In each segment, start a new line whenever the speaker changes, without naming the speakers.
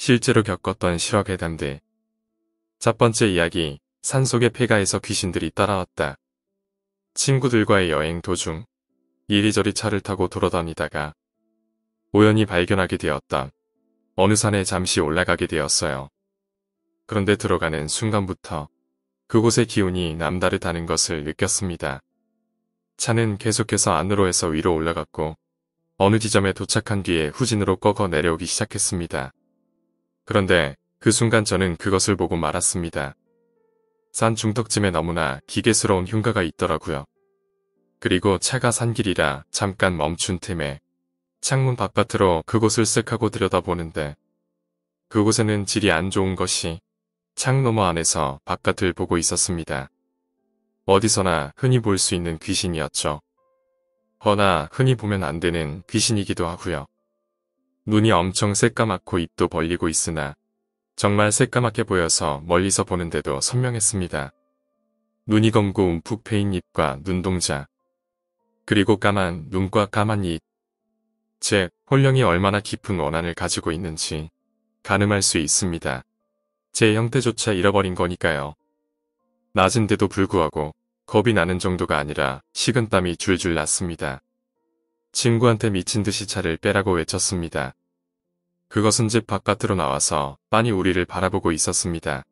실제로 겪었던 실화 괴담들. 첫 번째 이야기, 산속의 폐가에서 귀신들이 따라왔다. 친구들과의 여행 도중 이리저리 차를 타고 돌아다니다가 우연히 발견하게 되었던 어느 산에 잠시 올라가게 되었어요. 그런데 들어가는 순간부터 그곳의 기운이 남다르다는 것을 느꼈습니다. 차는 계속해서 안으로 해서 위로 올라갔고 어느 지점에 도착한 뒤에 후진으로 꺾어 내려오기 시작했습니다. 그런데 그 순간 저는 그것을 보고 말았습니다. 산 중턱쯤에 너무나 기괴스러운 흉가가 있더라고요. 그리고 차가 산길이라 잠깐 멈춘 틈에 창문 바깥으로 그곳을 쓱 하고 들여다보는데 그곳에는 질이 안 좋은 것이 창 너머 안에서 바깥을 보고 있었습니다. 어디서나 흔히 볼 수 있는 귀신이었죠. 허나 흔히 보면 안 되는 귀신이기도 하고요. 눈이 엄청 새까맣고 입도 벌리고 있으나 정말 새까맣게 보여서 멀리서 보는데도 선명했습니다. 눈이 검고 움푹 패인 입과 눈동자, 그리고 까만 눈과 까만 입. 즉, 홀령이 얼마나 깊은 원한을 가지고 있는지 가늠할 수 있습니다. 제 형태조차 잃어버린 거니까요. 낮은데도 불구하고 겁이 나는 정도가 아니라 식은땀이 줄줄 났습니다. 친구한테 미친 듯이 차를 빼라고 외쳤습니다. 그것은 집 바깥으로 나와서 빤히 우리를 바라보고 있었습니다.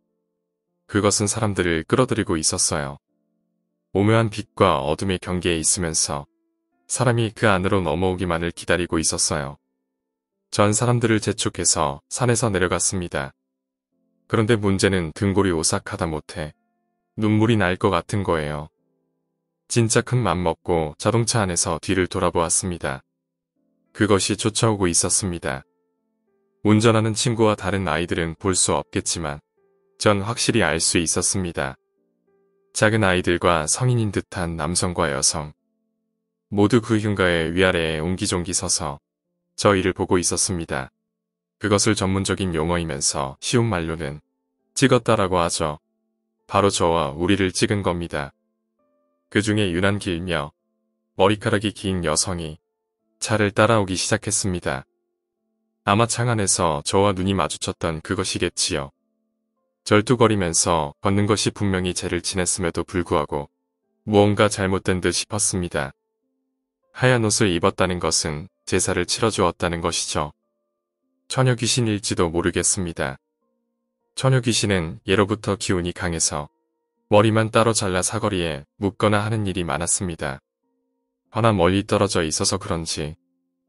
그것은 사람들을 끌어들이고 있었어요. 오묘한 빛과 어둠의 경계에 있으면서 사람이 그 안으로 넘어오기만을 기다리고 있었어요. 전 사람들을 재촉해서 산에서 내려갔습니다. 그런데 문제는 등골이 오싹하다 못해 눈물이 날 것 같은 거예요. 진짜 큰 맘 먹고 자동차 안에서 뒤를 돌아보았습니다. 그것이 쫓아오고 있었습니다. 운전하는 친구와 다른 아이들은 볼 수 없겠지만 전 확실히 알 수 있었습니다. 작은 아이들과 성인인 듯한 남성과 여성 모두 그 흉가의 위아래에 옹기종기 서서 저희를 보고 있었습니다. 그것을 전문적인 용어이면서 쉬운 말로는 찍었다라고 하죠. 바로 저와 우리를 찍은 겁니다. 그 중에 유난 길며 머리카락이 긴 여성이 차를 따라오기 시작했습니다. 아마 창 안에서 저와 눈이 마주쳤던 그것이겠지요. 절뚝거리면서 걷는 것이 분명히 쟤를 지냈음에도 불구하고 무언가 잘못된 듯 싶었습니다. 하얀 옷을 입었다는 것은 제사를 치러주었다는 것이죠. 처녀 귀신일지도 모르겠습니다. 처녀 귀신은 예로부터 기운이 강해서 머리만 따로 잘라 사거리에 묶거나 하는 일이 많았습니다. 허나 멀리 떨어져 있어서 그런지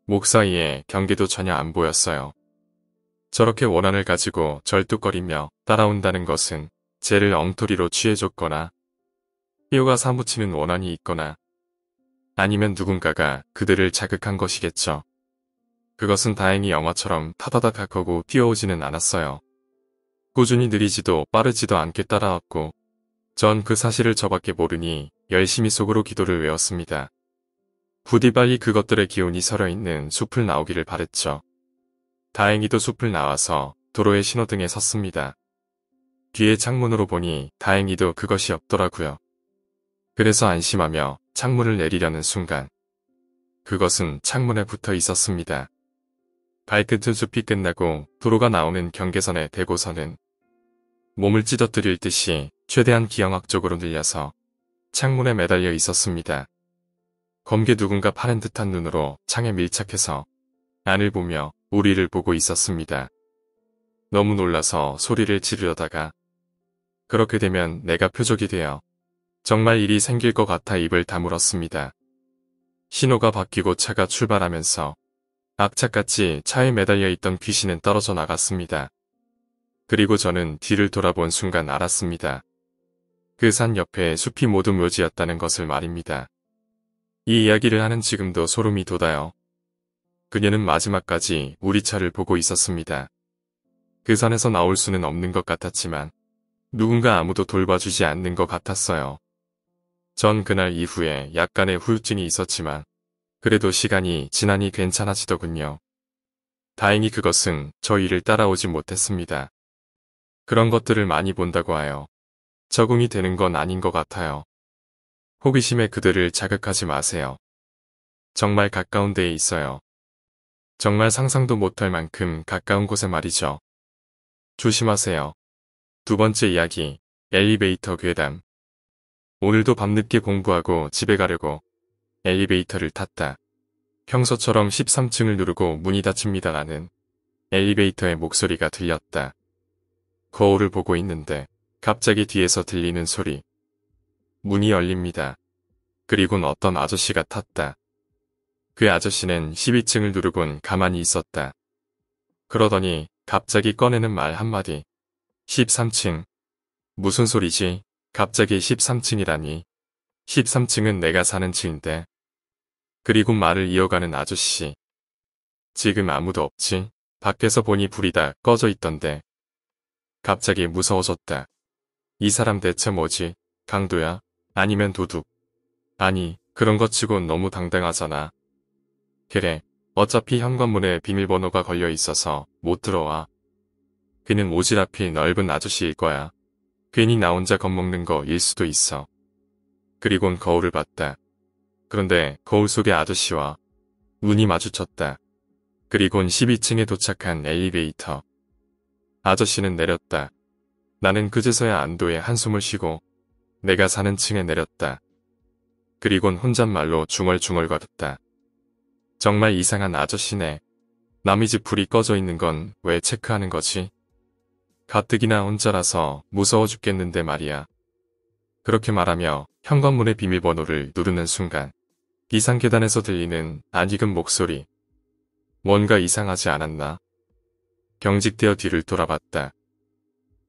목 사이에 경계도 전혀 안 보였어요. 저렇게 원한을 가지고 절뚝거리며 따라온다는 것은 쟤를 엉터리로 취해줬거나 뼈가 사무치는 원한이 있거나 아니면 누군가가 그들을 자극한 것이겠죠. 그것은 다행히 영화처럼 타다닥 하고 뛰어오지는 않았어요. 꾸준히 느리지도 빠르지도 않게 따라왔고 전 그 사실을 저밖에 모르니 열심히 속으로 기도를 외웠습니다. 부디 빨리 그것들의 기운이 서려있는 숲을 나오기를 바랬죠. 다행히도 숲을 나와서 도로의 신호등에 섰습니다. 뒤에 창문으로 보니 다행히도 그것이 없더라고요. 그래서 안심하며 창문을 내리려는 순간 그것은 창문에 붙어 있었습니다. 발끝은 숲이 끝나고 도로가 나오는 경계선에 대고서는 몸을 찢어뜨릴 듯이 최대한 기형학적으로 늘려서 창문에 매달려 있었습니다. 검게 누군가 파란 듯한 눈으로 창에 밀착해서 안을 보며 우리를 보고 있었습니다. 너무 놀라서 소리를 지르려다가 그렇게 되면 내가 표적이 되어 정말 일이 생길 것 같아 입을 다물었습니다. 신호가 바뀌고 차가 출발하면서 악착같이 차에 매달려 있던 귀신은 떨어져 나갔습니다. 그리고 저는 뒤를 돌아본 순간 알았습니다. 그 산 옆에 숲이 모두 묘지였다는 것을 말입니다. 이 이야기를 하는 지금도 소름이 돋아요. 그녀는 마지막까지 우리 차를 보고 있었습니다. 그 산에서 나올 수는 없는 것 같았지만 누군가 아무도 돌봐주지 않는 것 같았어요. 전 그날 이후에 약간의 후유증이 있었지만 그래도 시간이 지나니 괜찮아지더군요. 다행히 그것은 저희를 따라오지 못했습니다. 그런 것들을 많이 본다고 하여 적응이 되는 건 아닌 것 같아요. 호기심에 그들을 자극하지 마세요. 정말 가까운 데에 있어요. 정말 상상도 못할 만큼 가까운 곳에 말이죠. 조심하세요. 두 번째 이야기, 엘리베이터 괴담. 오늘도 밤늦게 공부하고 집에 가려고 엘리베이터를 탔다. 평소처럼 13층을 누르고 문이 닫힙니다라는 엘리베이터의 목소리가 들렸다. 거울을 보고 있는데 갑자기 뒤에서 들리는 소리. 문이 열립니다. 그리곤 어떤 아저씨가 탔다. 그 아저씨는 12층을 누르곤 가만히 있었다. 그러더니 갑자기 꺼내는 말 한마디. 13층. 무슨 소리지? 갑자기 13층이라니. 13층은 내가 사는 층인데. 그리고 말을 이어가는 아저씨. 지금 아무도 없지? 밖에서 보니 불이 다 꺼져 있던데. 갑자기 무서워졌다. 이 사람 대체 뭐지? 강도야? 아니면 도둑? 아니, 그런 것 치곤 너무 당당하잖아. 그래, 어차피 현관문에 비밀번호가 걸려 있어서 못 들어와. 그는 오지랖이 넓은 아저씨일 거야. 괜히 나 혼자 겁먹는 거일 수도 있어. 그리곤 거울을 봤다. 그런데 거울 속의 아저씨와 눈이 마주쳤다. 그리곤 12층에 도착한 엘리베이터. 아저씨는 내렸다. 나는 그제서야 안도의 한숨을 쉬고 내가 사는 층에 내렸다. 그리곤 혼잣말로 중얼중얼거렸다. 정말 이상한 아저씨네. 남의 집 불이 꺼져 있는 건 왜 체크하는 거지? 가뜩이나 혼자라서 무서워 죽겠는데 말이야. 그렇게 말하며 현관문의 비밀번호를 누르는 순간 비상계단에서 들리는 낯익은 목소리. 뭔가 이상하지 않았나? 경직되어 뒤를 돌아봤다.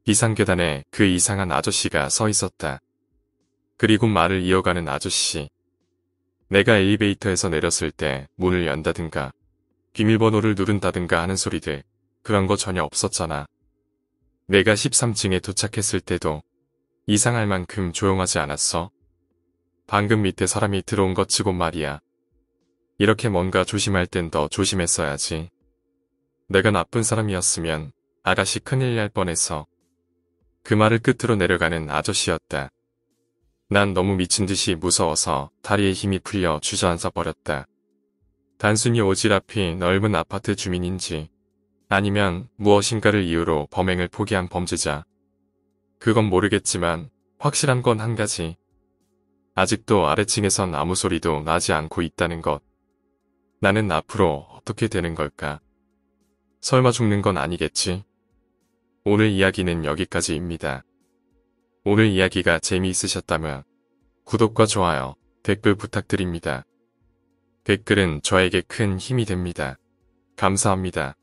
비상계단에 그 이상한 아저씨가 서 있었다. 그리고 말을 이어가는 아저씨. 내가 엘리베이터에서 내렸을 때 문을 연다든가 비밀번호를 누른다든가 하는 소리들, 그런 거 전혀 없었잖아. 내가 13층에 도착했을 때도 이상할 만큼 조용하지 않았어. 방금 밑에 사람이 들어온 것 치곤 말이야. 이렇게 뭔가 조심할 땐 더 조심했어야지. 내가 나쁜 사람이었으면 아가씨 큰일 날 뻔했어. 그 말을 끝으로 내려가는 아저씨였다. 난 너무 미친 듯이 무서워서 다리에 힘이 풀려 주저앉아 버렸다. 단순히 오지랖이 넓은 아파트 주민인지 아니면 무엇인가를 이유로 범행을 포기한 범죄자. 그건 모르겠지만 확실한 건 한 가지. 아직도 아래층에선 아무 소리도 나지 않고 있다는 것. 나는 앞으로 어떻게 되는 걸까? 설마 죽는 건 아니겠지? 오늘 이야기는 여기까지입니다. 오늘 이야기가 재미있으셨다면 구독과 좋아요, 댓글 부탁드립니다. 댓글은 저에게 큰 힘이 됩니다. 감사합니다.